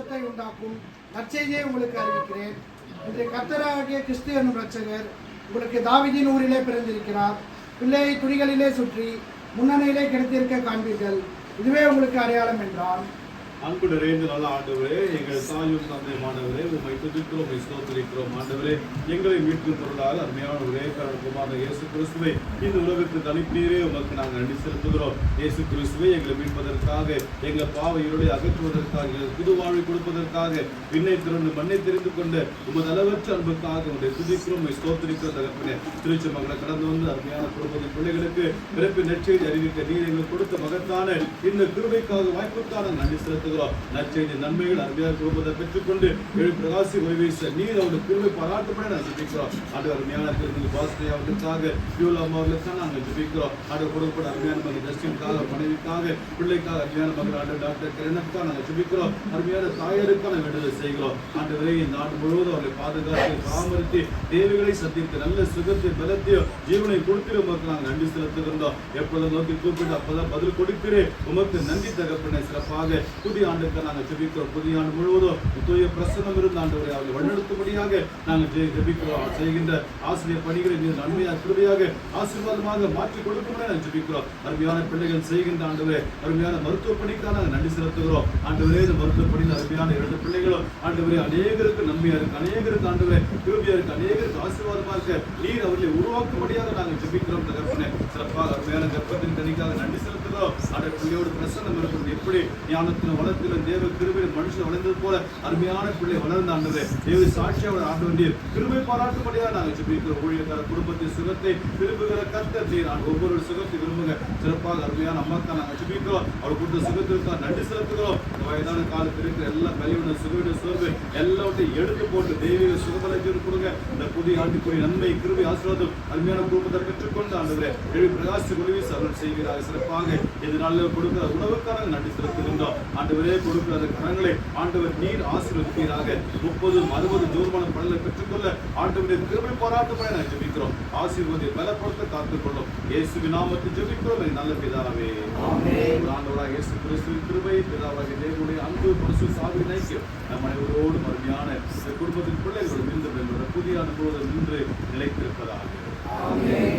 சந்தோஷத்தை உண்டாக்கும் நற்செய்தியை உங்களுக்கு அறிவிக்கிறேன். இன்றைய கர்த்தராகிய கிறிஸ்து என்னும் இரட்சகர் உங்களுக்கு தாவீதின் ஊரிலே பிறந்திருக்கிறார். பிள்ளையை துணிகளிலே சுற்றி முன்னணியிலே கிடத்திருக்க காண்பீர்கள். இதுவே உங்களுக்கு அடையாளம் என்றான். அன்பு நிறைந்த நல்ல ஆண்டவரே, எங்கள் தாயும் தந்தையுமானவரே, உம்மை துதிக்கிறோம், உம்மை ஸ்தோத்திரிக்கிறோம். ஆண்டவரே, எங்களை மீட்கும் பொருளாக அருமையானவரே குமாரன் இயேசு கிறிஸ்துவை இந்த உலகத்துக்கு அனுப்பினீரே, உமக்கு நாங்கள் நன்றி செலுத்துகிறோம். இயேசு கிறிஸ்துவை எங்களை மீட்பதற்காக, எங்கள் பாவ இருளை அகற்றுவதற்காக, எங்கள் புது வாழ்வை கொடுப்பதற்காக, விண்ணை திறந்து மண்ணை தெரிந்து கொண்டு உமது அளவற்ற அன்புக்காக உங்களை துதிக்கிறோம், உம்மை ஸ்தோத்திரிக்கிறோம். தகப்பனே, திருச்சி மக்களை கடந்து வந்து அருமையான குடும்பத்தின் பிள்ளைகளுக்கு பிறப்பின் நற்செய்தி அறிவிக்க நீர் எங்களுக்கு கொடுத்த மகத்தான இந்த கிருபைக்காக வாய்ப்புக்காக நன்றி செலுத்துகிறோம். நற்செய்தி நன்மைகள் அருமையான குடும்பத்தை பெற்றுக்கொண்டு எழு பிரகாசி ஒளிவீச நீர் அவருடைய கிருபை பாராட்டுப்பட நாங்கள் ஜெபிக்கிறோம். அது அருமையான பாஸ்டே அவர்களுக்காக பியூலாம் அவர்களுக்காக நாங்கள் ஜெபிக்கிறோம். அது கொடுக்கப்பட்ட அருமையான மகன் ஜஸ்டினுக்காக, மனைவிக்காக, பிள்ளைக்காக, அருமையான மகன் ஆண்டு டாக்டர் கிரணனுக்காக நாங்கள் ஜெபிக்கிறோம். அருமையான தாயாருக்காக நாங்கள் விடுதலை செய்கிறோம். ஆண்டவரே, இந்த நாடு முழுவதும் அவர்களை பாதுகாத்து பராமரித்து தேவைகளை சந்தித்து நல்ல சுகத்தை பலத்தையும் ஜீவனை கொடுத்து உமக்கு நாங்கள் நன்றி செலுத்துகின்றோம். எப்பொழுது நோக்கி கூப்பிட்டு அப்போதான் பதில் கொடுக்கிறே, உமக்கு நன்றி தகப்பனை. சிறப்பாக புதிய ஆண்டுக்கு நாங்கள் ஜெபிக்கிறோம். புதிய ஆண்டு முழுவதும் தூய பிரசன்னம் இருந்து ஆண்டவரை அவர்களை வழிநடத்தும்படியாக நாங்கள் ஜெபிக்கிறோம். செய்கின்ற ஆசிரியர் பணிகளை மீது நன்மையாக கிருபையாக ஆசீர்வாதமாக மாற்றி கொடுக்கும்படி நாங்கள் ஜெபிக்கிறோம். அருமையான பிள்ளைகள் செய்கின்ற ஆண்டவரே, அருமையான மருத்துவ பணிக்காக நாங்கள் நன்றி செலுத்துகிறோம். ஆண்டவரே, இந்த மருத்துவ பணியில் அருமையான 2 பிள்ளைகளும் ஆண்டவரே அநேகருக்கு நன்மையா இருக்கு, அநேகருக்கு ஆண்டவரே கிருபையா இருக்கு, அநேகருக்கு ஆசீர்வாதமாக இருக்க நீர் அவர்களை உருவாக்கும்படியாக நாங்கள் ஜெபிக்கிறோம். தகப்பனே, சிறப்பாக அருமையான கர்ப்பத்தின் கனிக்காக நன்றி செலுத்துகிறோம். அந்த பிள்ளையோடு பிரசன்னம் இருக்கிறது. எப்படி ஞானத்திலும் வளர்த்திலும் தேவ கிருபையில் மனுஷன் வளர்ந்தது போல அருமையான பிள்ளை வளர்ந்த ஆண்டவரே, தேவ சாட்சியாக ஆண்டு வேண்டிய கிருபை பாராட்டும்படியாக நாங்கள் ஜெபிக்கிறோம். ஊழியக்கார குடும்பத்தின் சுகத்தை விரும்புகிற கர்த்தர் நீர். ஒவ்வொரு சுகத்தை விரும்புங்க. சிறப்பாக அருமையான அம்மாக்கா நாங்கள் ஜெபிக்கிறோம். அவர் கொடுத்த சுகத்திற்காக நன்றி செலுத்துகிறோம். இந்த வயதான காலத்தில் இருக்கிற எல்லா கழிவுன சுகவிட சோர்வு எல்லாவற்றையும் எடுத்து போட்டு தெய்வீக சுகபலத்தை கொடுங்க. இந்த புதிய ஆண்டுக்குரிய நன்மை கிருபை ஆசீர்வாதம் அருமையான குடும்பத்தை பெற்றுக்கொண்டு ஆண்டவரே எழுதி பிரகாசி ஒளிவீச அவர்கள் செய்கிறார். சிறப்பாக இது நாளில் கொடுக்கிற உணவுக்காக நன்றி செலுத்துகின்றோம். ஆண்டவரே, கொடுக்கிற அந்த கரங்களை ஆண்டவர் நீர் ஆசீர்வதிப்பீராக. 30, 60 தூரமான பலனை பெற்றுக்கொள்ள ஆண்டவருடைய கிருபை பாராட்டும்படி நாங்கள் ஜெபிக்கிறோம். ஆசீர்வதியை பலப்படுத்த காத்துக்கொள்ளும். இயேசுவின் நாமத்தில் ஜெபிக்கிறோம் நல்ல பிதாவே. ஆமென். ஆண்டவராகிய இயேசு கிறிஸ்துவின் கிருபை, பிதாவாகிய தேவனுடைய அன்பு, பரிசுத்த ஆவியின் ஐக்கியம் நம் அனைவரோடும் அருமையான குடும்பத்தின் பிள்ளைகளோடு புதிய அனுபவம் நின்று நிலைத்திருப்பதாக. ஆமென்.